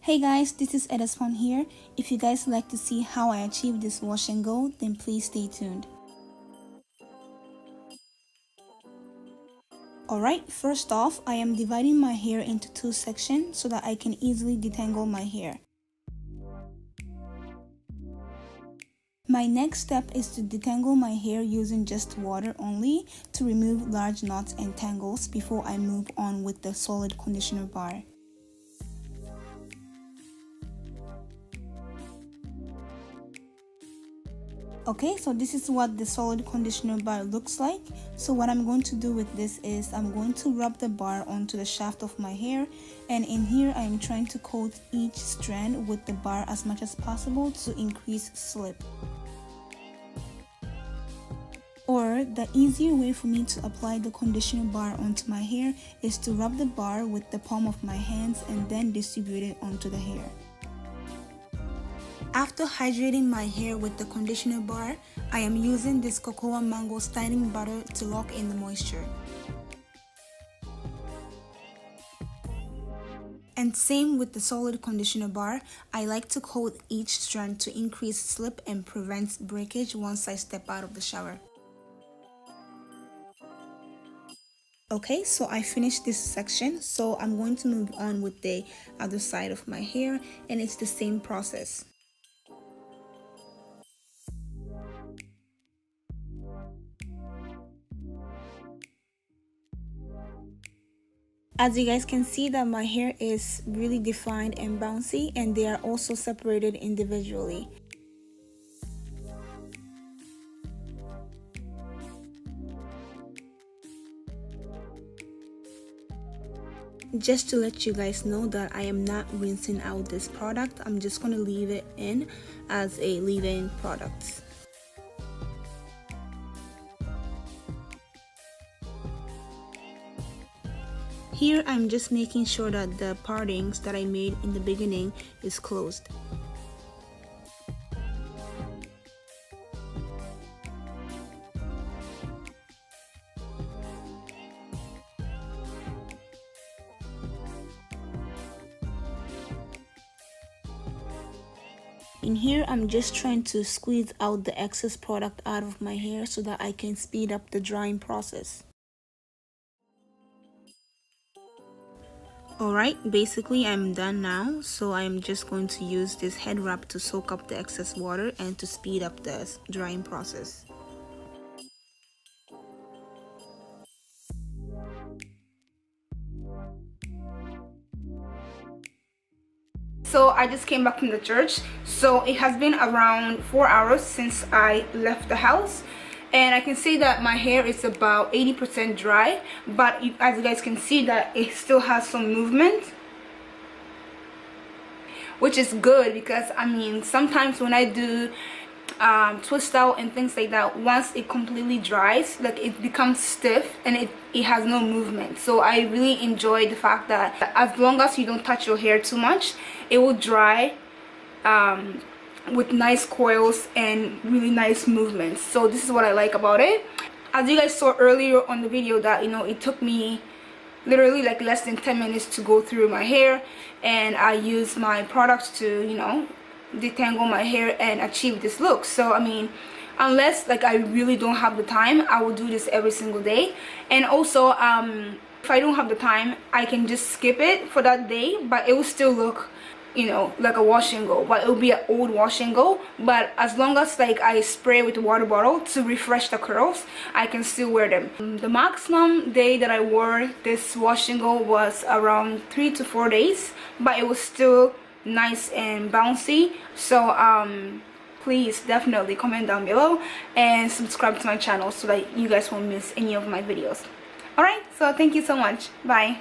Hey guys, this is Edesfonnt here. If you guys like to see how I achieve this wash and go, then please stay tuned. Alright, first off, I am dividing my hair into two sections so that I can easily detangle my hair. My next step is to detangle my hair using just water only to remove large knots and tangles before I move on with the solid conditioner bar. Okay, so this is what the solid conditioner bar looks like. So what I'm going to do with this is I'm going to rub the bar onto the shaft of my hair, and in here I'm trying to coat each strand with the bar as much as possible to increase slip. Or the easier way for me to apply the conditioner bar onto my hair is to rub the bar with the palm of my hands and then distribute it onto the hair. After hydrating my hair with the conditioner bar, I am using this cocoa mango styling butter to lock in the moisture. And same with the solid conditioner bar, I like to coat each strand to increase slip and prevent breakage once I step out of the shower. Okay, so I finished this section, so I'm going to move on with the other side of my hair, and it's the same process. As you guys can see that my hair is really defined and bouncy, and they are also separated individually. Just to let you guys know that I am not rinsing out this product, I'm just going to leave it in as a leave-in product. Here I'm just making sure that the partings that I made in the beginning is closed. In here I'm just trying to squeeze out the excess product out of my hair so that I can speed up the drying process. Alright, basically I'm done now, so I'm just going to use this head wrap to soak up the excess water and to speed up the drying process. So I just came back from the church, so it has been around 4 hours since I left the house. And I can see that my hair is about 80% dry, but as you guys can see that it still has some movement, which is good because I mean sometimes when I do twist out and things like that, once it completely dries, like it becomes stiff and it has no movement. So I really enjoy the fact that as long as you don't touch your hair too much, it will dry with nice coils and really nice movements. So this is what I like about it. As you guys saw earlier on the video that it took me literally like less than 10 minutes to go through my hair, and I use my products to detangle my hair and achieve this look. So I mean, unless like I really don't have the time, I will do this every single day. And also if I don't have the time, I can just skip it for that day, but it will still look like a wash and go, but it will be an old wash and go. But as long as like I spray with the water bottle to refresh the curls, I can still wear them. The maximum day that I wore this wash and go was around 3 to 4 days, but it was still nice and bouncy. So please definitely comment down below and subscribe to my channel so that you guys won't miss any of my videos. Alright, so thank you so much. Bye.